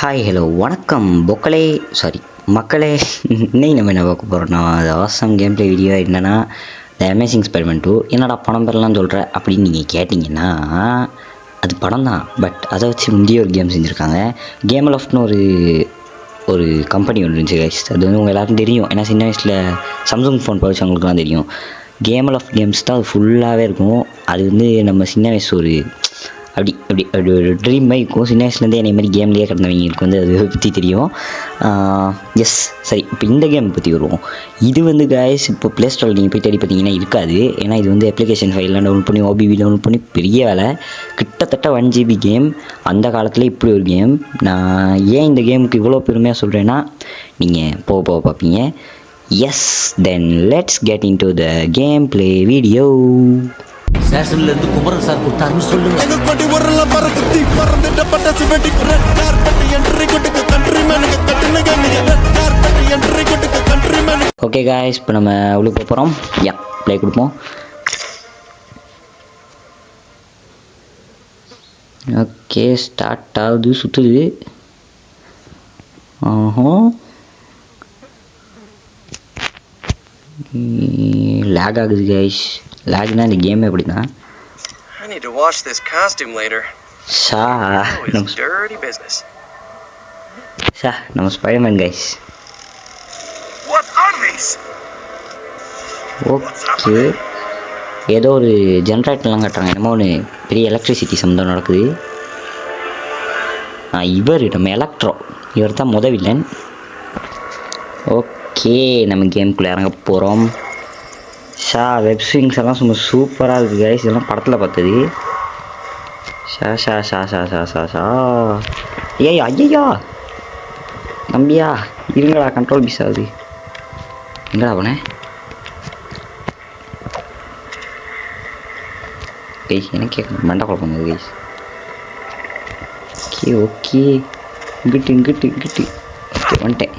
Hi hello வணக்கம் மக்களே இன்னைக்கு நம்ம என்ன பார்க்க போகிறோம்னா அது ஆசம் கேம் ப்ளே வீடியோ என்னென்னா த அமேசிங் ஸ்பைடர்மேன் 2 என்னடா படம் பெறலாம் சொல்கிற அப்படின்னு நீங்கள் கேட்டிங்கன்னா அது படம் தான். பட் அதை வச்சு முந்தைய ஒரு கேம் செஞ்சுருக்காங்க. கேம் லெஃப்ட்னு ஒரு கம்பெனி ஒன்று இருந்துச்சு கைஸ். அது வந்து உங்கள் எல்லாருக்கும் தெரியும். ஏன்னா சின்ன வயசில் சாம்சங் ஃபோன் படிச்சவங்களுக்குலாம் தெரியும். கேம் ஆஃப் கேம்ஸ் தான் அது ஃபுல்லாகவே இருக்கும். அது வந்து நம்ம சின்ன வயசு அப்படி ஒரு ட்ரீம் மாதிரி இருக்கும். சின்ன வயசுலேருந்தே என்னை மாதிரி கேம்லேயே கிடந்தவங்களுக்கு வந்து அது பற்றி தெரியும். எஸ் சரி, இப்போ இந்த கேம் பற்றி வருவோம். இது வந்து கைஸ் இப்போ ப்ளே ஸ்டோரில் நீங்கள் போய் தேடி பார்த்தீங்கன்னா இருக்காது. ஏன்னா இது வந்து அப்ளிகேஷன் ஃபைல்லாம் டவுன்லோட் பண்ணி OBB டவுன்லோட் பண்ணி பெரிய வேலை. கிட்டத்தட்ட 1 GB கேம். அந்த காலத்தில் இப்படி ஒரு கேம். நான் ஏன் இந்த கேமுக்கு இவ்வளோ பெருமையாக சொல்கிறேன்னா நீங்கள் போக பார்ப்பீங்க. Yes then let's get into the game play video. ஸ்டேஷன்ல இருந்து குமரன் சார் கூட்டாருன்னு சொல்லுங்க. எங்க கொடி வரல பறக்குத்தி பறந்துட்ட பட்டாசு வெடிக்கு ரெட் கார்பெட் என்ட்ரி கொடுக்க கண்ட்ரிமேனுக்கு கட்டுனங்க நீங்க ரெட் கார்பெட் என்ட்ரி கொடுக்க கண்ட்ரிமேன். ஓகே गाइस, இப்போ நம்ம உள்ள போறோம். யா ப்ளே கொடுப்போம். ஓகே ஸ்டார்ட் ஆகுது, சுத்துது. லாக் ஆகுது गाइस. லாக்னா இந்த கேம் எப்படி தான். I need to wash this costume later. Dirty business. நம்ம Spiderman guys. What are these? Okay ஏதோ ஒரு ஜெனரேட்டர்லாம் கட்டுறாங்க. என்னமோ ஒன்று பெரிய எலக்ட்ரிசிட்டி சம்மந்தம் நடக்குது. நம்ம எலக்ட்ரோ இவர் தான் வில்லன். ஓகே நம்ம கேமுக்குள்ளே இறங்க போகிறோம். வெப் ஸ்விங்ஸ் எல்லாம் சும்மா சூப்பராக இருக்குது கைஸ். இதெல்லாம் படத்தில் பார்த்தது. ஏய் ஐயா நம்பியா இருங்கடா, கண்ட்ரோல் மிஸ் ஆகுது. எங்கடா போனேன்? கைஸ் எனக்கு மண்டை குழப்பம் கைஸ். ஓகே இங்கிட்டு ஓகே வந்துட்டேன்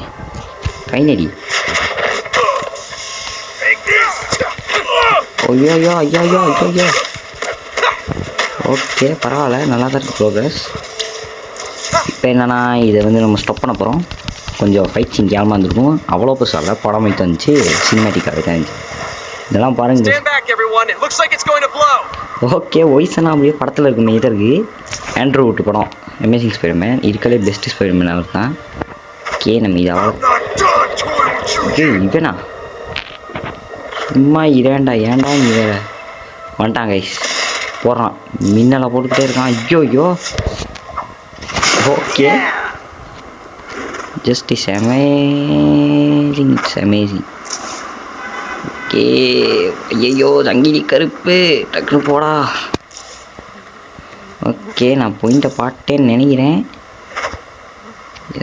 ஃபைனலி. ஐயோ ஓகே பரவாயில்ல, நல்லா தான் இருக்குது ப்ரோக்ரஸ். இப்போ என்னென்னா இதை வந்து நம்ம ஸ்டாப் பண்ண போகிறோம். கொஞ்சம் ஃபைட் சீன் கேமரா இருந்துருக்கும். அவ்வளோ பெருசாக படம் வைத்து வந்துச்சு, சினிமேட்டிக்காக தான் இருந்துச்சு. இதெல்லாம் பாருங்க. ஓகே ஒய்ஸனா அப்படியே படத்தில் இருக்குமே இதாக இருக்குது. ஆண்ட்ரூ விட்டு படம் அமேசிங் ஸ்பைடர்மேன் இருக்கலே பெஸ்ட்டு ஸ்பைடர்மேன் அவர் தான். ஓகே நம்ம இது அவ்வளோ இவனா சும்மா ஏன்டா நீ வேற வந்துட்டான் கைஸ். போடுறான் மின்னலை போட்டுக்கிட்டே இருக்கான். ஐயோ okay just is amazing okay. ஐயோ சங்கிலி கருப்பு டக்குன்னு போடா. ஓகே நான் பாயிண்ட்டை பாட்டேன்னு நினைக்கிறேன்.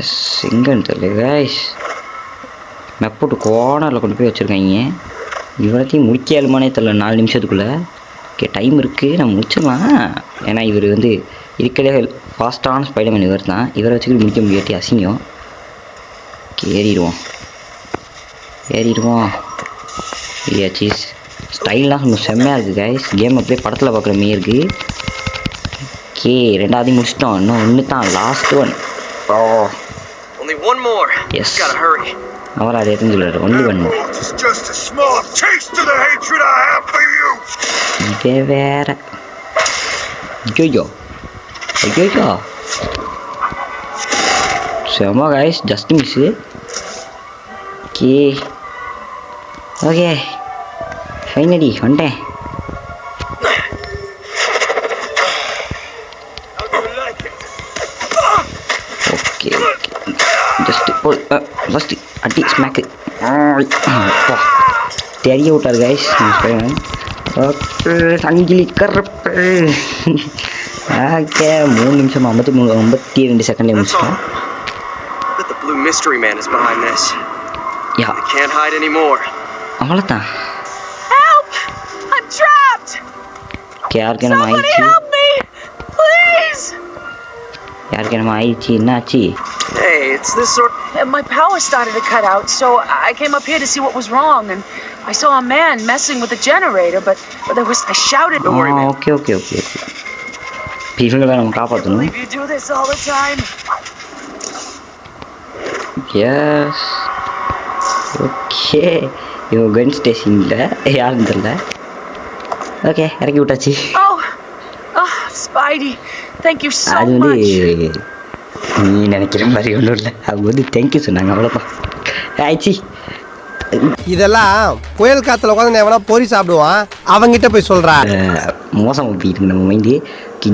எஸ் எங்கன்னு தெரியல கைஸ். மெப்போட்டு கோனரில் கொண்டு போய் வச்சுருக்காங்க. இவ்வளோத்தையும் முடிக்கலுமானே தெரியல 4 நிமிஷத்துக்குள்ளே. ஓகே டைம் இருக்குது, நம்ம முடிச்சிடலாம். ஏன்னா இவர் வந்து இருக்கலே ஃபாஸ்ட்டான ஸ்பைடர்மேன் இவர் தான். இவரை வச்சுக்கிட்டு முடிக்க முடியாட்டி அசிங்கம். ஓகே ஏறிடுவோம். சீஸ் ஸ்டைல்லாம் கொஞ்சம் செம்மையாக இருக்குது கைஸ். கேம் அப்படியே படத்தில் பார்க்குற மாரி இருக்குது. ஓகே ரெண்டாவதையும் முடிச்சிட்டோம். இன்னும் ஒன்று தான் லாஸ்ட் ஒன். எஸ் அவரை அதை தெரிஞ்சுள்ளாரு. ஒன்லி ஒன்று. இதே வேற. ஐயோ செம்ம guys, just miss. Okay finally வந்துட்டேன். ஓகே ஜஸ்ட் அடி ஸ்மாக்கு தெரிய விட்டார் கைஸ். சங்கிலி கருப்பு. ஓகே 3 நிமிஷம் 52 செகண்ட்லேயே முடிச்சிட்டோம். அவ்வளோதான். யாருக்கு நம்ம ஆயிடுச்சு என்னாச்சு? Hey, it's this sort. My power started to cut out, so I came up here to see what was wrong, and I saw a man messing with the generator, but I shouted. Don't worry, man. Okay. இவங்களை நம்ம காப்பாற்றணும். You do this all the time. S okay இவன் கன் ஸ்டேஷனில் யாருன்னு தெரியல. Okay இறக்கி விட்டாச்சு. Oh, Spidey, thank you so அது வந்து much. நீ நினைக்கிற மாதிரி ஒன்றும் இல்லை, அவங்க வந்து தேங்க்யூ சொன்னாங்க, அவ்வளோதான் ஆயிடுச்சு. இதெல்லாம் புயல் காத்துல உட்காந்து எவனா பொறி சாப்பிடுவான், அவங்கிட்ட போய் சொல்றா. மோசம் போயிட்டு நம்ம மைண்டு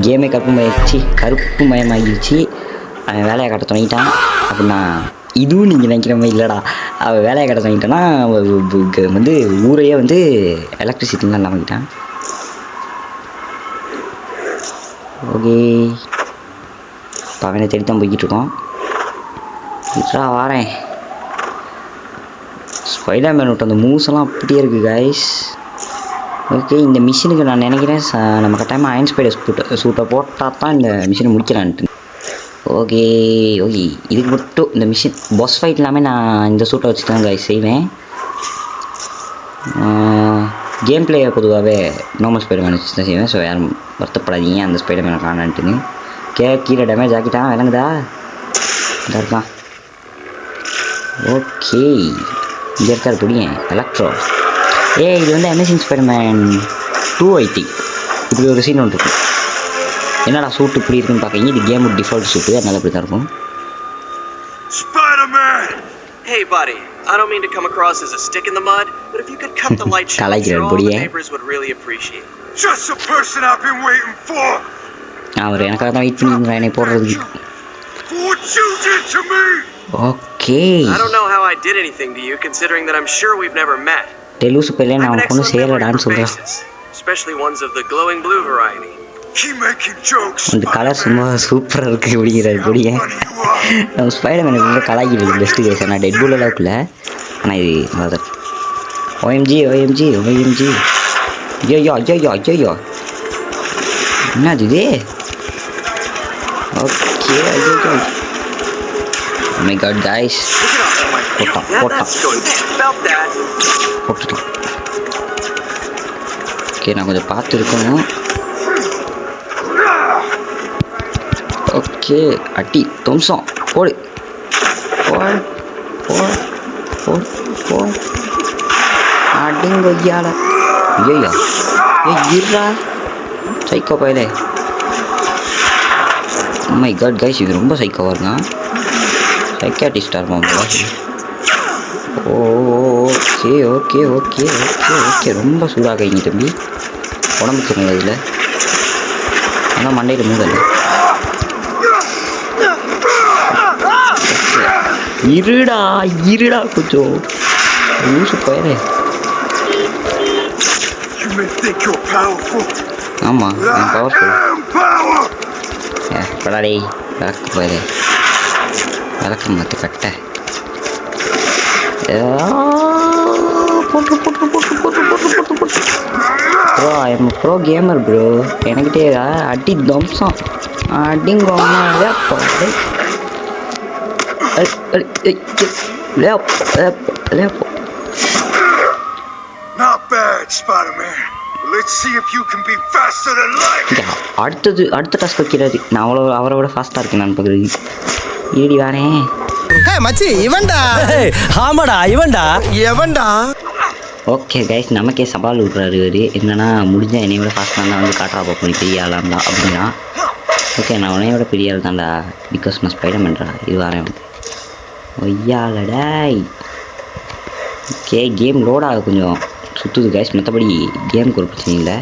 கேமே கருப்பு மயமாகிடுச்சு. அவன் வேலையை கட்ட தொடங்கிட்டான் அப்படின்னா இதுவும் நீங்கள் நினைக்கிற மாதிரி இல்லைடா. அவன் வேலையை கட்ட தொடங்கிட்டான்னா வந்து ஊரையே வந்து எலக்ட்ரிசிட்டிலாம் இல்லாமக்கிட்டான். ஓகே இப்போ அவனை தேடி தான் போய்கிட்டு இருக்கோம். இதா வாரேன். ஸ்பைடர்மேன் விட்டு அந்த மூவ்ஸ் எல்லாம் அப்படியே இருக்குது கைஸ். ஓகே இந்த மிஷினுக்கு நான் நினைக்கிறேன் நம்ம கட்டாயமாக அயன் ஸ்பைடர் சூட்டை போட்டால் தான் இந்த மிஷினை முடிக்கலான்ட்டு. ஓகே ஓகே இதுக்கு மட்டும் இந்த மிஷின் பாஸ் ஃபைட் எல்லாமே நான் இந்த சூட்டை வச்சு தான் கைஸ் செய்வேன். கேம் பிளேயை பொதுவாகவே நார்மல் ஸ்பைடர்மேன் வச்சு தான் செய்வேன். ஸோ யாரும் வருத்தப்படாதீங்க அந்த ஸ்பைடர்மேனை காணான்ட்டுன்னு. கீழே டேமேஜ் ஆக்கிட்டான், விளங்குதா? இதாக இருக்கான். ஓகே இங்கே இருக்கார் புடியன் எலக்ட்ரோ. இது வந்து அமேசிங் ஸ்பைடர்மேன் 2 ஐடி இப்படி ஒரு சீன் ஒன்று இருக்கும். என்னடா சூட்டு இப்படி இருக்குன்னு பார்க்குறீங்க, இது கேமோட டிஃபால்ட் சூட்டு, அதனால இப்படி தான் இருக்கும். Spider-Man! Hey, buddy. I don't mean to come across as a stick in the mud, but if you could cut the light show, all the neighbors would really appreciate it. Just the person I've been waiting for. அவர் எனக்காக தான் wait பண்ணியிருந்தேன் என்னை போடுறதுக்கு. For what you did to me. Okay I don't know how I did anything to you, considering that I'm sure we've never met. டெலூஸ் பையில நான் உனக்கு ஒன்றும் செய்யலடான்னு சொல்கிறேன். Especially ones of the glowing blue variety. Keep making jokes. அந்த colour சும்மா சூப்பராக இருக்குது அப்படிங்கிறாரு புடியன். நம்ம ஸ்பைடர்மேனுக்கு வந்து கலாய்க்கிறது பெஸ்ட்டு கேஸ். ஆனால் டெட் பூல் அளவுக்கு இல்லை, ஆனால் இது நல்லா தான். OMG OMG OMG ஐயோ ஐயோ ஐயோ என்னது இது? ஓகே ஐயோ oh my god guys போட்டான் போட்டுட்டான். ஓகே நான் கொஞ்சம் பார்த்து இருக்கணும். ஓகே அட்டி தொம்சம் போடு போடு போடு போடு போடு அடிங்கொய்யால. ஐயோ இருடா சைக்கோ பையலே. மை காட் கைஸ் இது ரொம்ப சைக்கோவாக இருக்கான், சைக்காட்டிஸ்டாக இருப்பான். Okay okay okay okay okay ரொம்ப சூடாகைங்க தம்பி, உடம்புக்கு இருங்க இதில் ஆனால் மண்டையில் மூடல. இருடா கொஞ்சம் லூசு போயலே. ஆமாம் என் பவர்ஃபுல் படாடே விளக்கு போயலே, விளக்கு மாற்று கட்ட bro. I am bro gamer bro. எனக்கிட்டே அடி தம்சம் அடிங்கோங்க. Not bad, Spider-Man. Let's see if you can be faster than light. அடுத்த டாஸ்க் வைக்கிறாரு. நான் அவரை விட ஃபாஸ்ட்டாக இருக்கேன் நான் பார்க்குறது. ஏடி வானே மச்சி இவன்டா. ஆமாடா இவன்டா எவன்டா? ஓகே கைஸ் நமக்கே சவால் விட்றாரு இவர். என்னன்னா முடிஞ்ச என்னை விட ஃபாஸ்ட்டாக இருந்தால் வந்து காட்டுறா பார்ப்போம் பெரிய ஆளாக தான் அப்படின்னா. ஓகே நான் உன்னைய விட பெரிய ஆள் தான்டா, பிகாஸ் நான் ஸ்பைடர்மேன்டா. இது வரேன் ஒய்யாலடாய். ஓகே கேம் லோடாக கொஞ்சம் சுற்றுது கைஸ், மற்றபடி கேமுக்கு ஒரு பிரச்சனை இல்லை.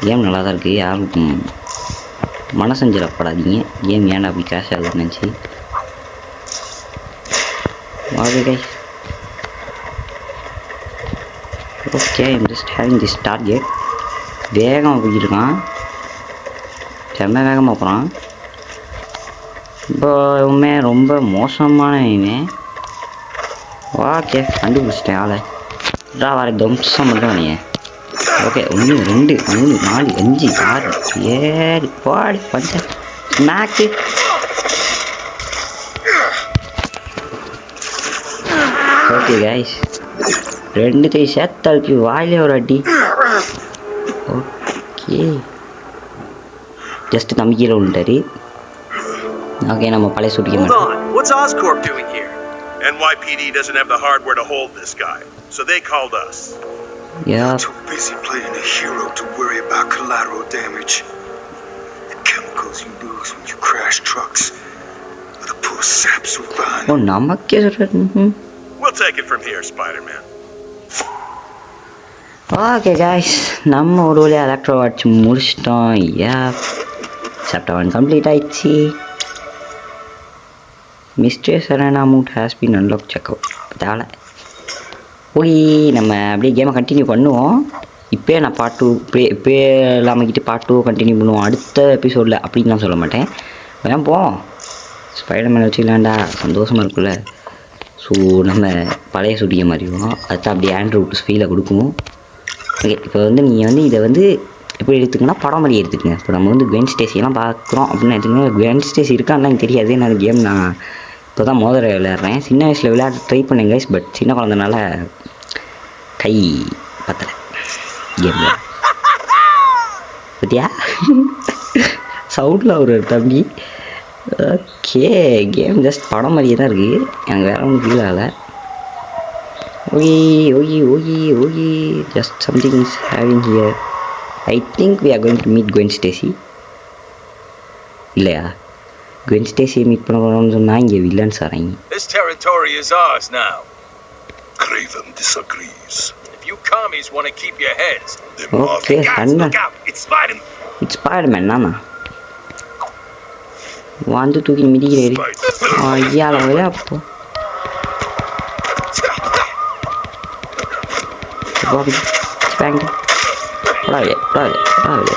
கேம் நல்லா தான் இருக்குது, யாருக்கும் மனசஞ்சலப்படாதீங்க. கேம் ஏன்டா அப்படி கிராஷ் ஆகுதுன்னு நினச்சி. Okay guys okay I'm just having this target. வேகமாக போய்கிருக்கான், செம்ம வேகமாக போகிறான். இப்போ இவமே ரொம்ப மோசமான இவன். ஓகே கண்டுபிடிச்சிட்டேன் ஆளை. வர தம்சம் மட்டும் நீ. ஓகே 1 2 3 4 5 6 7 பாடி பஞ்ச ஸ்நாக்கு. ஓகே கைஸ் 2 சேர்த்தாளுக்கு வாயிலே ஒரு அடி. ஓகே ஜஸ்ட் தம்பிக்கையில் விட்டாரு. ஓகே நம்ம பழைய சூட்டிக்க Hold மாட்டோம். on. What's Oscorp doing here? NYPD doesn't have the hardware to hold this guy, so they called us. Yeah Too busy playing a hero to worry about collateral damage. The chemicals you lose when you crash trucks, or the poor saps who run. ஓ நமக்கே சொல்கிறேன். We'll take it from here, Spider-Man. Okay guys, நம்ம ஒரு வழியாக electro watch முடிச்சிட்டோம். யா chapter 1 complete ஆயிடுச்சு. Mister சரணா mood has been unlock check out. தேவை okay, நம்ம அப்படியே கேமை கண்டினியூ பண்ணுவோம். இப்போயே நான் பார்ட் 2 இப்போயே இல்லாமக்கிட்டு பார்ட் 2 கண்டினியூ பண்ணுவோம் அடுத்த எபிசோடில் அப்படின்னு நான் சொல்ல மாட்டேன். வேணாம் போவோம், ஸ்பைடர்மேன் வச்சுக்கலாண்டா, சந்தோஷமாக இருக்குல்ல. ஸோ நம்ம பழைய சுட்டிய மாதிரியும் அதுதான் அப்படியே ஆண்ட்ராய்டு ஃபீலை கொடுக்கும். ஓகே, இப்போ வந்து நீங்கள் வந்து இதை வந்து எப்படி எடுத்துக்கன்னா படம் மாதிரி எடுத்துக்கங்க. இப்போ நம்ம வந்து குவென் ஸ்டேசியெல்லாம் பார்க்குறோம் அப்படின்னு எடுத்துக்கோங்க. குவென் ஸ்டேசி இருக்கான்னு எனக்கு தெரியாது. நான் கேம் நான் இப்போ தான் மோதிர விளையாடுறேன். சின்ன வயசில் விளையாட ட்ரை பண்ணேன் கைஸ், பட் சின்ன குழந்தைனால கை பத்தலை கேமில். பத்தியா சவுண்டில் ஒரு தம்பி. ஓகே, கேம் ஜஸ்ட் படம் மாதிரியே தான் இருக்குது, எனக்கு வேறு ஒன்றும் ஃபீல் ஆகலை. Okay okay okay okay, just something is having here. I think we are going to meet Gwen Stacy. இல்லையா, குவென் ஸ்டேசியை மீட் பண்ண போகிறோம்னு சொன்னால் இங்கே வில்லன்ஸ் வராங்க. This territory is ours now. Craven disagrees. If you commies want to keep your heads, okay சண்டை. look out! It's Spider-Man. It's Spiderman தானா வந்து தூக்கி மிதிக்கிறேன். ஐயால வரையா அப்போ ஸ்பேங்க் படாது படாது படாது.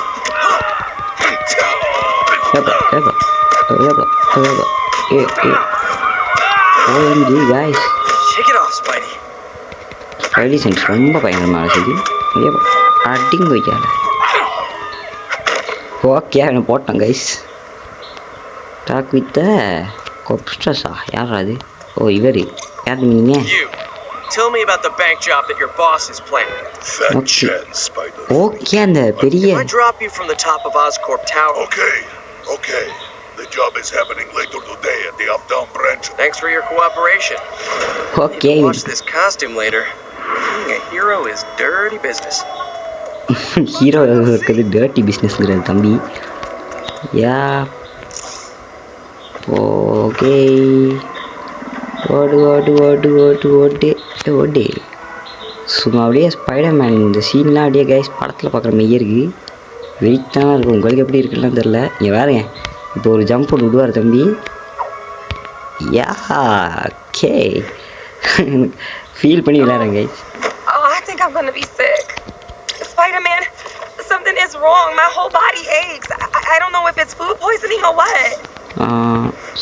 OMG guys, Shake it off, Spidey. Spidey sense ரொம்ப பயங்கரமாக சரி அடிங்க வைக்கால. ஓகே அவனை போட்டான் கைஸ். டாக் வித் கொப்ஸ்டஸா யார் அது? ஓ இவர் யார் நீங்கள்? You. Tell me about the bank job that your boss is planning. Fat Okay. chance, Spider. Okay அந்த பெரிய If I drop you from the top of Oscorp Tower. Okay. The job is happening later today at the Uptown branch. Thanks for your cooperation. Okay Need to watch this costume later. Being a hero is dirty business. Hero இருக்கிறது dirty பிஸ்னஸ்ங்கிறது தம்பி. Yeah okay, ஓடு ஓடு ஓடு ஓடு ஓடு ஓடு. சும்மா அப்படியே ஸ்பைடர்மேன் இந்த சீன்லாம் அப்படியே கைஸ் படத்தில் பார்க்குற மையே இருக்குது. வெயிட்டாக இருக்கும். உங்களுக்கு எப்படி இருக்குன்னு தெரில. இங்கே வேறேன் இப்போ ஒரு ஜம்ப் போட்டு விடுவார் தம்பி. யா ஓகே ஃபீல் பண்ணி விளையாடுறேன் guys. Oh, I think I'm gonna be sick. Spider-Man, something is wrong. My whole body aches. I don't know if it's food poisoning or what.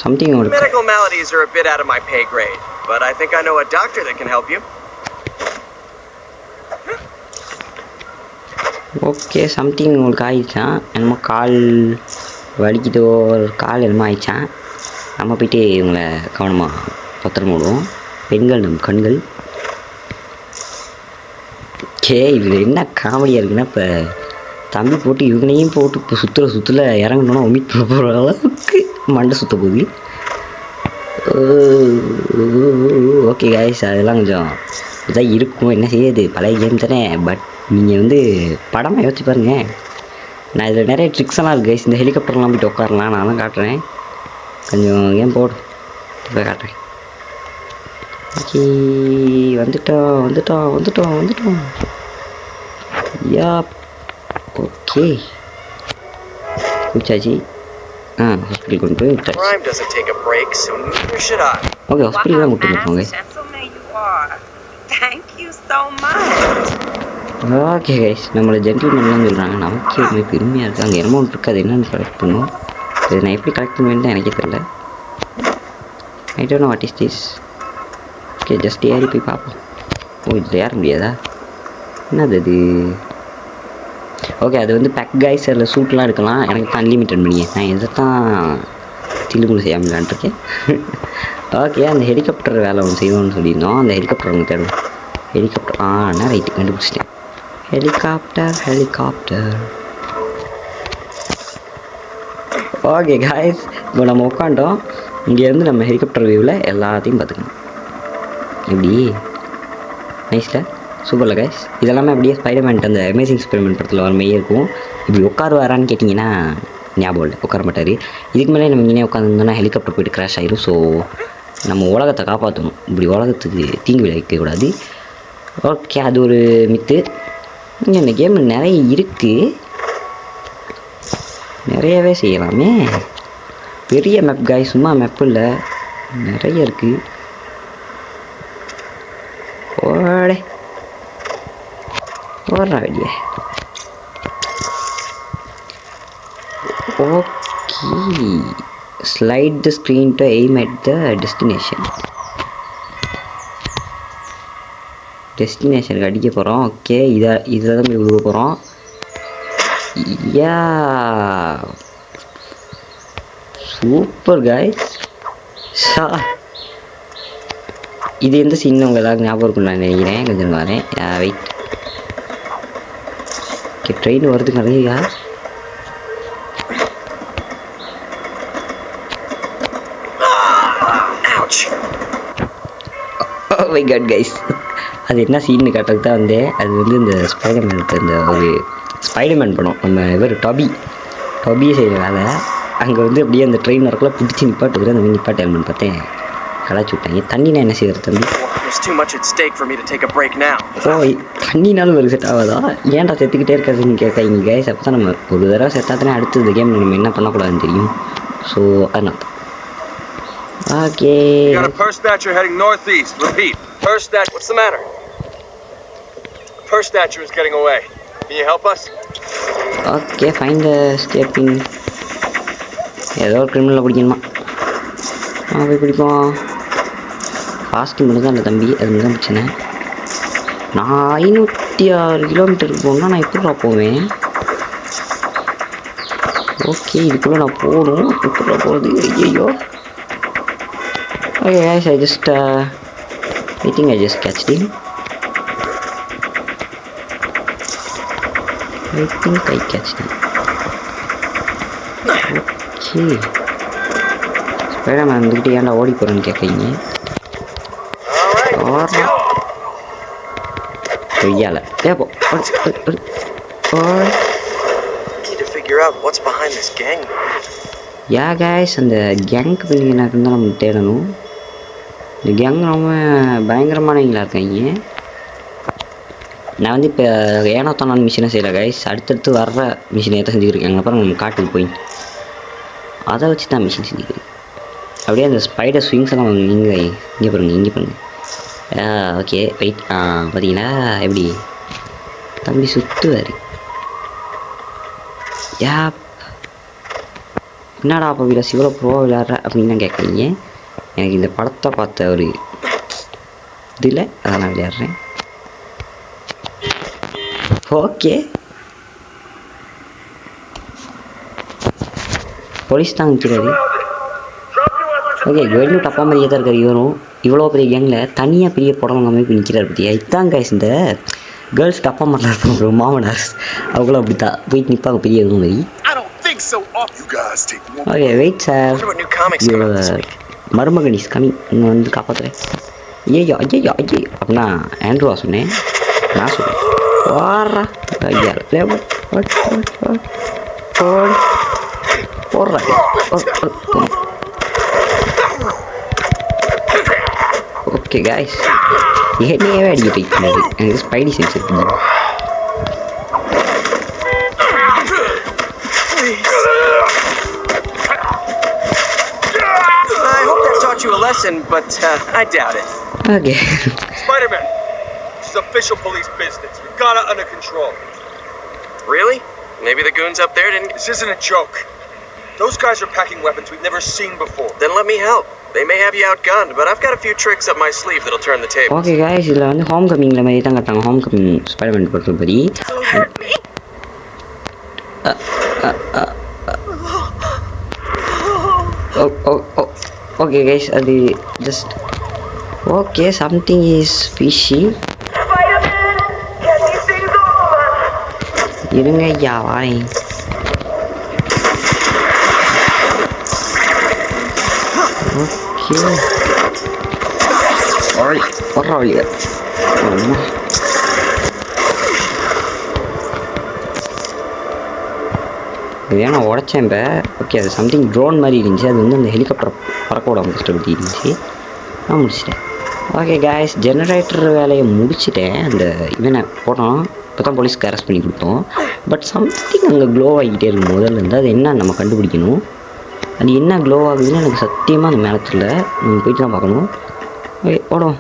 Something ஒரு Medical maladies are a bit out of my pay grade, but I think I know a doctor that can help you. Okay something உங்களுக்கு ஆயிடுச்சான். என்னமோ கால் வலிக்குதோ, கால் என்னமோ ஆயிடுச்சான். நம்ம போயிட்டு இவங்களை கவனமாக பத்திரமா விடுவோம். பெண்கள் நம் கண்கள். இது என்ன காமெடியாக இருக்குன்னா, இப்போ தம்பி போட்டு இவங்களையும் போட்டு இப்போ சுற்றுல இறங்கணுன்னா ஒமிட் பண்ண போகிற அளவுக்கு மண்டை சுற்ற போகுது. ஓகே காய்ஸ், அதெல்லாம் கொஞ்சம் இதாக இருக்கும். என்ன செய்யுது, பழைய கேம் தானே. பட் நீங்கள் வந்து படமாக யோசிச்சு பாருங்கள். நான் இதில் நிறைய ட்ரிக்ஸ் எல்லாம் இருக்குது கைஸ். இந்த ஹெலிகாப்டர்லாம் போய்ட்டு உட்காரலாம், நான் தான் காட்டுறேன். கொஞ்சம் கேம் போடும் இப்போ காட்டுறேன். ஓகே வந்துட்டோம். Yeah okay குச்சாச்சி. ஹாஸ்பிட்டல் கொண்டு போய் விட்டாச்சு. Crime doesn't take a break, so neither should I. Okay hospital தான் கூட்டு போங்க. Gentleman you are. Thank you so much. Okay guys, நம்மளை ஜென்டில்மேன்லாம் சொல்கிறாங்க. நமக்கு ஒரு பெருமையாக இருக்குது. அங்கே அமௌண்ட் இருக்குது, அது என்னென்னு கலெக்ட் பண்ணும். அது நான் எப்படி கலெக்ட் பண்ணுவேன்னு தான் எனக்கே தெரியல. I don't know what is this. Okay just ஏறி போய் பார்ப்போம். ஓ இதில் ஏற முடியாதா? என்னது அது? ஓகே அது வந்து பேக் கைஸ், அதில் சூட்லாம் எடுக்கலாம். எனக்கு தான் அன்லிமிட்டட் பண்ணிங்க. நான் இதை தான் தில்லுமுள்ளு செய்யாமலான்ட்ருக்கேன். ஓகே அந்த ஹெலிகாப்டர் வேலை ஒன்று செய்வோம்னு சொல்லியிருந்தோம். அந்த ஹெலிகாப்டர் ஒன்று தேடும். ஹெலிகாப்டர் என்ன ரைட்டு கண்டுபிடிச்சிட்டேன். ஹெலிகாப்டர் ஓகே காய்ஸ், இப்போ நம்ம உட்காண்டோம். இங்கேருந்து நம்ம ஹெலிகாப்டர் வியூவில் எல்லாத்தையும் பார்த்துக்கணும். எப்படி நைஸில் சூப்பரில் கைஸ். இதெல்லாமே அப்படியே ஸ்பைடர்மேன் அந்த அமேசிங் எக்ஸ்பெரிமெண்ட் படத்தில் வர மாதிரியே இருக்கும். இப்படி உட்காருவாரான்னு கேட்டிங்கன்னா ஞாபகம் இல்லை, உட்கார மாட்டார். இதுக்கு மேலே நம்ம இங்கே உட்காந்துருந்தோன்னா ஹெலிகாப்டர் போய்ட்டு கிராஷ் ஆயிரும். ஸோ நம்ம உலகத்தை காப்பாற்றணும், இப்படி உலகத்துக்கு தீங்கு விளைவிக்கக்கூடாது. ஓகே, அது ஒரு மித்து. இங்கே இந்த கேம் நிறைய இருக்குது, நிறையவே செய்யலாமே. பெரிய மேப் காய், சும்மா மேப் இல்லை, நிறைய இருக்குது. ஓடே ஓடுறா வெளியே. Okay, slide the screen to aim at the destination. டெஸ்டினேஷனுக்கு அடிக்க போகிறோம். ஓகே, இதில் தான் போய் விழுக போகிறோம். Yeah super guys. இது எந்த சீன் உங்கள் எல்லாருக்கும் ஞாபகம் இருக்குன்னு நான் நினைக்கிறேன். கொஞ்சம் வரேன், வெயிட். ஓகே, ட்ரெயின் வருது நிறையா. ஓ மை காட் கைஸ், அது என்ன சீன்னு காட்டுறதுக்கு தான் வந்தேன். அது வந்து இந்த ஸ்பைடர்மேனுக்கு இந்த ஒரு ஸ்பைடர்மேன் படம், நம்ம இவர் டாபியே செய்கிற வேலை. அங்கே வந்து அப்படியே அந்த ட்ரெயின் வரக்குள்ள பிடிச்சி நிப்பாட்டுக்குற அந்த நிப்பாட்டு எல்மெண்ட் பார்த்தேன், கலாச்சி விட்டாங்க. தண்ணினா என்ன செய்யறது தம்பி? ஓ, தண்ணினாலும் ஒரு செட் ஆகாதா? ஏன்டா செத்துக்கிட்டே இருக்காதுன்னு கேட்காங்க கைஸ். அப்போ தான் நம்ம ஒரு தடவை செத்தாத்தானே அடுத்து இந்த கேம் நம்ம என்ன பண்ணக்கூடாதுன்னு தெரியும். ஸோ அதனால okay. Got a purse snatcher heading northeast. Repeat. Purse snatcher. What's the matter? Purse snatcher is getting away. Can you help us? Okay, find the stepping. ஏதோ ஒரு கிரிமினலை பிடிக்கணுமா? போய் பிடிப்போம். ஃபாஸ்டிங் மட்டும் தான் அந்த தம்பி, அது மட்டும் தான் பிரச்சனை. நான் 506 கிலோமீட்டருக்கு போகணுன்னா நான் எப்படிடா போவேன்? ஓகே, இதுக்குள்ளே நான் போகணும். எப்படிடா போகுது? ஐயோ. Okay guys, I think I just catched him. I think I catched him. Okay. Spider-Man வந்துக்கிட்டு ஏன்டா ஓடி போகிறேன்னு கேட்குறீங்க. கொய்யால ஏப்போ. யா கைஸ், அந்த கேங்க்கு பிள்ளைங்க என்ன இருந்தால் நம்ம தேடணும். இந்த கேங் ரொம்ப பயங்கரமானவங்களா இருக்காங்க. நான் வந்து இப்போ ஏனோத்தான மிஷினை செய்யலை கைஸ், அடுத்தடுத்து வர்ற மிஷினை தான் செஞ்சுக்கிருக்காங்க. அப்புறம் நம்ம காட்டுக்கு போய் அதை வச்சு தான் மிஷின் செஞ்சுக்கிறேன். அப்படியே அந்த ஸ்பைடர் ஸ்விங்ஸ் எல்லாம் இங்கே பாருங்க. Okay wait. பார்த்தீங்களா எப்படி தம்பி சுற்றுவார். யா, என்னடா அப்போ விலாஸ் இவ்வளோ ப்ரோ விளையாடுற அப்படின்னு தான் கேட்குறீங்க. எனக்கு இந்த படத்தை பார்த்த ஒரு இதில் அதை நான் விளையாடுறேன். ஓகே, போலீஸ் தான் நிற்கிறாரு. ஓகே, கவர்மெண்ட் அப்பா மாதிரியே தான் இருக்கார் இவரும். இவ்வளோ பெரிய கேங்கில் தனியாக பெரிய படம் மாதிரி போய் நிற்கிறார் பற்றியா. இதுதான் கைஸ் இந்த கேர்ள்ஸ்க்கு அப்பா மாதிரிலாம் இருப்பாங்க, ஒரு மாமனார் அவங்களும் அப்படி தான் போயிட்டு நிற்பாங்க பெரிய இது மாதிரி. ஓகே வெயிட் சார், மருமகன் இஸ் கமிங், இங்கே வந்து காப்பாற்றுறேன். ஐயோ அப்படின்னா ஆண்ட்ரூவா சொன்னேன், நான் சொன்னேன். வாரா ஐயா போடுறேன். ஓகே காய்ஸ், என்னையவே அடிக்க போயிட்டு எனக்கு ஸ்பைடி சென்ஸ் இருக்குது. You a lesson, but I doubt it. Okay. Spider-Man, this is official police business. You got it under control. Really? Maybe the goons up there didn't. This isn't a joke. Those guys are packing weapons we've never seen before. Then let me help. They may have you outgunned, but I've got a few tricks up my sleeve that'll turn the tables. Okay guys, இதுல வந்து home கமிங்ல மாதிரி தான் காட்டாங்க. Home coming Spiderman படத்துல படி. Okay guys, அது just okay, something is fishy. Spider-Man, get these things over. இருங்க ஐயா வாரேன். ஓகே பரவாயில்லையா ஏன்னா உடச்சேன் இப்போ ஓகே அது சம்திங் ட்ரோன் மாதிரி இருந்துச்சு அது வந்து அந்த ஹெலிகாப்டர் பறக்க விடாம கஷ்டப்பட்டு இருந்துச்சு நான் முடிச்சிட்டேன் ஓகே காய்ஸ் ஜெனரேட்டர் வேலையை முடிச்சுட்டேன் அந்த இவனை போட்டோம் இப்போ தான் போலீஸ்க்கு அரெஸ்ட் பண்ணி கொடுத்தோம் பட் சம்திங் அங்கே க்ளோ ஆகிக்கிட்டே இருக்கும் முதல்ல இருந்து அது என்ன நம்ம கண்டுபிடிக்கணும் அது என்ன க்ளோ ஆகுதுன்னு எனக்கு சத்தியமாக அந்த மேலத்தில் நம்ம போயிட்டு தான் பார்க்கணும் ஓடும்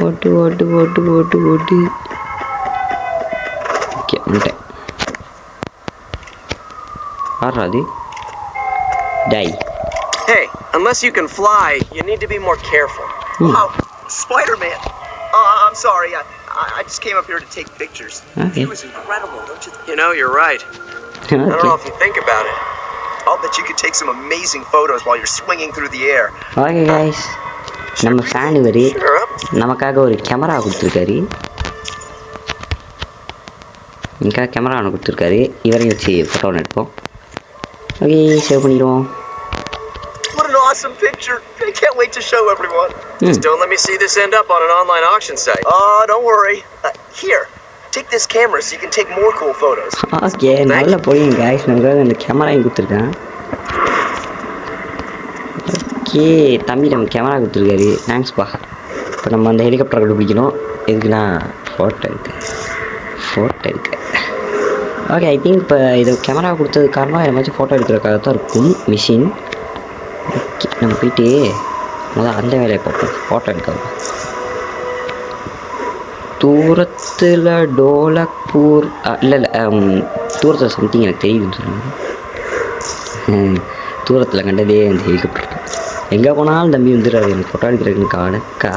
ஓட்டு ஓட்டு ஓட்டு ஓட்டு ஓட்டு ஓகே வந்துட்டேன் ஆறாது tie Hey, unless you can fly, you need to be more careful. Oh, Spider-Man. I'm sorry. I just came up here to take pictures. Okay. The view is incredible, don't you think? You know, you're right. I don't know if you think about it. I'll bet you could take some amazing photos while you're swinging through the air. Okay guys நம்ம fan இவர் நமக்காக ஒரு camera கொடுத்துருக்காரு எனக்காக camera ஒன்று கொடுத்துருக்காரு இவரையும் வச்சு ஃபோட்டோ ஒன்று எடுப்போம் ஓகே சேவ் பண்ணிடுவோம் What an awesome picture. I can't wait to show everyone. Just don't let me see this end up on an online auction site. Don't worry. Here, take this camera so you can take more cool photos. Okay நல்ல போயிங்க guys நமக்காக அந்த கேமராயும் கொடுத்துருக்கேன் okay தம்பி நம்ம camera கொடுத்துருக்காரு தேங்க்ஸ்ப்பா இப்போ நம்ம அந்த ஹெலிகாப்டர் கண்டுபிடிக்கணும் எதுக்குன்னா ஃபோட்டோ எடுக்க ஓகே ஐ திங்க் இப்போ இது கேமரா கொடுத்தது காரணம் ஏதாச்சும் ஃபோட்டோ எடுக்கிறதுக்காக தான் இருக்கும் மிஷின் ஓகே நம்ம போயிட்டு முதல் அந்த வேலையை பார்ப்போம் ஃபோட்டோ எடுக்காது தூரத்தில் டோலக்பூர் இல்லை தூரத்தில் சம்திங் எனக்கு தெரியுதுன்னு சொல்லுவாங்க தூரத்தில் கண்டதே அந்த ஹெலிகாப்டர் எங்கே போனாலும் தம்பி வந்துடுறாரு எனக்கு ஃபோட்டோ எடுக்கிறதுக்கு கணக்கா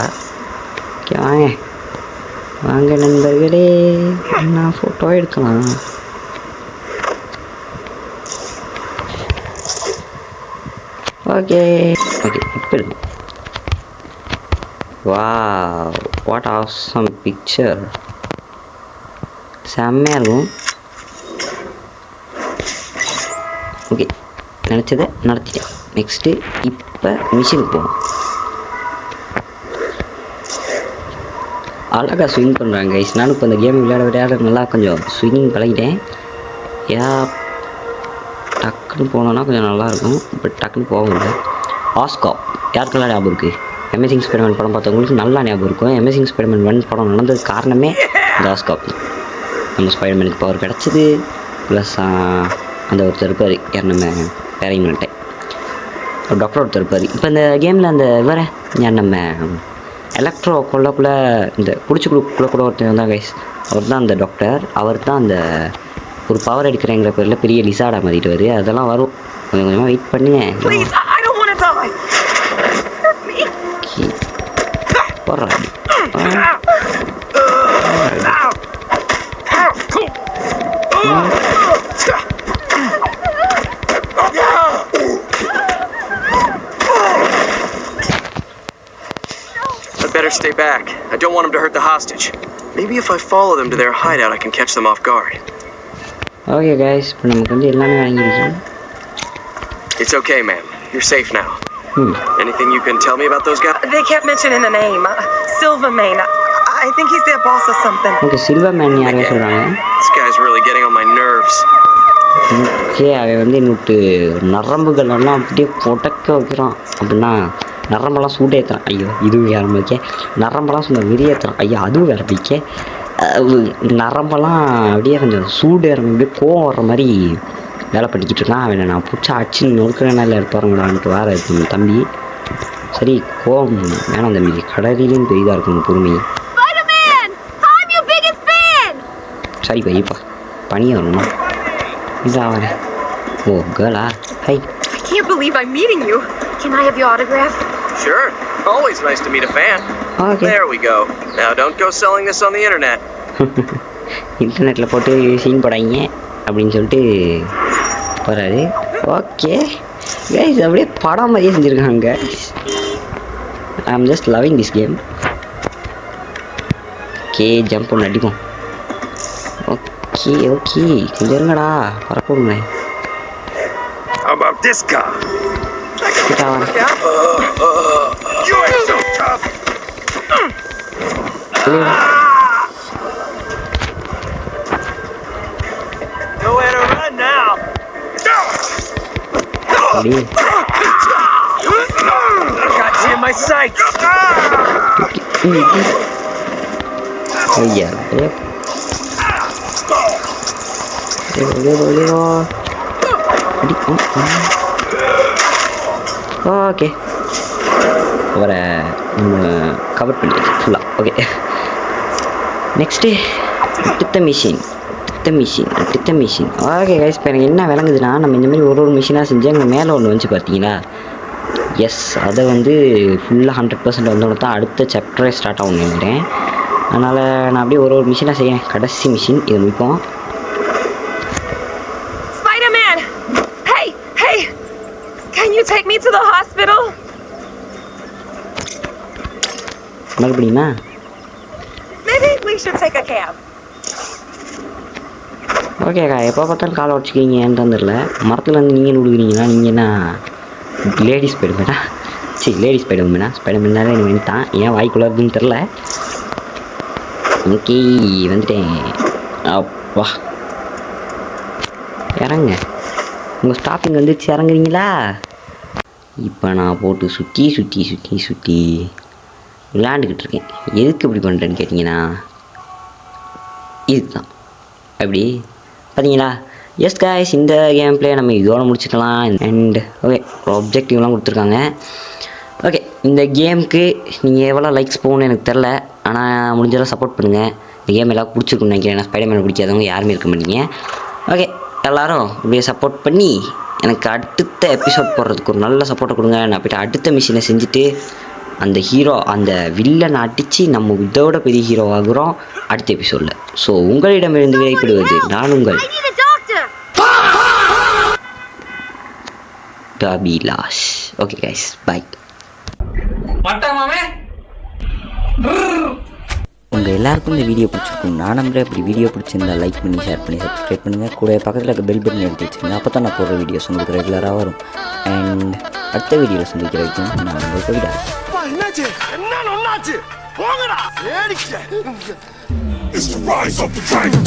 ஓகே வாங்க நண்பர்களே நான் ஃபோட்டோ எடுக்கலாம் ஓகே ஓகே இப்போ எடுக்கும் வாவ் வாட் ஆசம் பிக்சர் செம்மையாக இருக்கும் ஓகே நினச்சதை நடத்திட்டேன் நெக்ஸ்ட்டு இப்போ மிஷினுக்கு போவோம் அழகாக ஸ்விங் பண்ணுறாங்க கைஸ் நானும் இப்போ இந்த கேம் விளையாட நல்லா கொஞ்சம் ஸ்விங்கிங் பழகிட்டேன் டக்குன்னு போனோன்னா கொஞ்சம் நல்லாயிருக்கும் பட் டக்குன்னு போக முடியல ஆஸ்காப் யாருக்கெல்லாம் ஞாபகம் இருக்குது அமேசிங் ஸ்பைடர்மேன் படம் பார்த்தவங்களுக்கு நல்லா ஞாபகம் இருக்கும் அமேசிங் ஸ்பைடர்மேன் 1 படம் நடந்தது காரணமே இந்த ஆஸ்காப் நம்ம ஸ்பைடர்மேனுக்கு பவர் கிடச்சிது ப்ளஸ் அந்த ஒருத்தர் இருப்பார் யார் நம்ம பேரையும் பண்ணிட்டேன் ஒரு டாக்டர் ஒருத்தர் இருப்பார் இப்போ இந்த கேமில் அந்த வேறு யார் நம்ம எலக்ட்ரோ கொள்ளக்குள்ளே இந்த பிடிச்சிக்குள்ள கூட ஒருத்தர் தான் கைஸ் அவர் தான் அந்த டாக்டர் அவர் தான் அந்த ஒரு பவர் எடுக்கிறேங்கிற பேரில் பெரிய லிசாடா மாற்றிட்டு வருது அதெல்லாம் வரும் கொஞ்சம் கொஞ்சமாக வெயிட் பண்ணுங்க போடுறாங்க I'd better stay back. I don't want them to hurt the hostage. Maybe if I follow them to their hideout, I can catch them off guard. Okay guys இப்போ நமக்கு வந்து எல்லாமே வாங்கிடுச்சு It's okay, ma'am. You're safe now. Anything you can tell me about those guys? They kept mentioning the name. Silvermane. I think he's their boss or something. Okay Silverman யாரோ சொல்கிறாங்க This guy's really getting on my nerves. Okay அவன் வந்து இன்னுட்டு நரம்புகள் எல்லாம் அப்படியே புடக்க வைக்கிறான் அப்படின்னா நரம்பெல்லாம் சூடேற்றுறான் ஐயோ இதுவும் வேற வைக்க நரம்பெல்லாம் சொன்ன வெறியேற்றுறான் ஐயோ அதுவும் வேற வைக்க நரம்பெல்லாம் அப்படியே கொஞ்சம் சூடு அப்படியே கோவம் வர்ற மாதிரி வேலை பண்ணிக்கிட்டு இருக்கான் அவனை நான் பிடிச்சா அடிச்சு நொறுக்கிறேன்னா இல்லை இருப்பாருங்களான்ட்டு வேற இருக்கும் தம்பி சரி கோவம் வேணாம் தம்பி கடலிலும் பெரிதாக இருக்கும் பொறுமை சரி பையப்பா பனியை வரணுமா இதான் வரேன் ஓ கேர்ளா high I can't believe I'm meeting you. Can I have your autograph? Sure. Always nice to meet a fan. Okay. There we go. Now don't go selling this on the internet. இன்டர்நெட்டில் போட்டு scene போடாங்க அப்படின்னு சொல்லிட்டு போகிறாரு okay guys அப்படியே படம் மாதிரியே செஞ்சுருக்காங்க I am just loving this game okay jump ஒன்று அடிப்போம் ஓகே ஓகே கொஞ்சம் இருங்கடா பரப்போடுங்களேன் How about this guy? You ain't so tough. Nowhere to run now. Got you in my sights. Iya, okay அவரை நம்ம கவர் பண்ணியாச்சு ஃபுல்லாக. ஓகே நெக்ஸ்ட்டு அடுத்த மிஷின். ஓகே கைஸ், இப்போ எனக்கு என்ன விளங்குதுன்னா, நம்ம இந்தமாதிரி ஒரு மிஷினாக செஞ்சு அங்கே மேலே ஒன்று வந்து பார்த்தீங்களா, எஸ் அதை வந்து ஃபுல்லாக 100% வந்தோட தான் அடுத்த சாப்டரே ஸ்டார்ட் ஆகும் நினைக்கிறேன். அதனால் நான் அப்படியே ஒரு மிஷினாக செய்யறேன். கடைசி மிஷின் இதை முடிப்போம். Spider-Man! Hey! Can you take me to the hospital? மறுபடியுமா? Maybe we should take a cab. ஓகேக்கா, எப்போ பார்த்தாலும் காலை உடச்சிக்கிறீங்க ஏன்னு தந்துடல. மரத்தில் வந்து நீங்கள் விடுக்குறீங்கன்னா நீங்கள் என்ன லேடிஸ் ஸ்பைடர்மேனா? லேடிஸ் ஸ்பைடர்மேனாலே எனக்கு வந்துட்டான். ஏன் வாய்க்குள்ள இருக்குன்னு தெரில. ஓகே வந்துட்டேன். அப்பா இறங்க, உங்கள் ஸ்டாப்பிங் வந்துச்சு, இறங்குறீங்களா? இப்போ நான் போட்டு சுற்றி விளையாண்டுக்கிட்டு இருக்கேன். எதுக்கு இப்படி பண்ணுறேன்னு கேட்டிங்கன்னா, இதுதான் அப்படி பார்த்தீங்களா? எஸ் காய்ஸ், இந்த கேம் பிளே நம்ம இதோட முடிச்சுக்கலாம். அண்ட் ஓகே, ஆப்ஜெக்டிவ்லாம் கொடுத்துருக்காங்க. ஓகே, இந்த கேமுக்கு நீங்கள் எவ்வளோ லைக்ஸ் போகணும்னு எனக்கு தெரில, ஆனால் முடிஞ்சளவு சப்போர்ட் பண்ணுங்கள். இந்த கேம் எல்லாம் பிடிச்சிருக்குன்னு நினைக்கிறேன். ஏன்னா ஸ்பைடர்மேன் பிடிக்காதவங்க யாருமே இருக்க மாட்டீங்க. ஓகே, எல்லோரும் இப்படியே சப்போர்ட் பண்ணி எனக்கு அடுத்த எபிசோட் போடுறதுக்கு ஒரு நல்ல சப்போர்ட்டை கொடுங்க. நான் போய்ட்டு அடுத்த மிஷினை செஞ்சுட்டு அந்த ஹீரோ, அந்த வில்லனை அடித்து நம்ம இதோட பெரிய ஹீரோ ஆகுறோம் அடுத்த எபிசோடில். ஸோ உங்களிடமிருந்து விடைபெறுவது நான் உங்கள் டாபிலாஷ். ஓகே கைஸ், பாய். உங்கள் எல்லாருக்கும் இந்த வீடியோ பிடிச்சிருக்கும் நான் நம்புறேன். அப்படி வீடியோ பிடிச்சிருந்தா லைக் பண்ணி, ஷேர் பண்ணி, சப்ஸ்கிரைப் பண்ணுங்கள். கூட பக்கத்தில் இருக்க பெல் பட்டன் எடுத்து வச்சுருங்க. அப்போ தான் நான் போடுற வீடியோஸ் உங்களுக்கு ரெகுலராக வரும். அண்ட் அடுத்த வீடியோவில் சந்திக்கிற வரைக்கும் நான் உங்களுக்கு விடா. It's the rise of the dragon.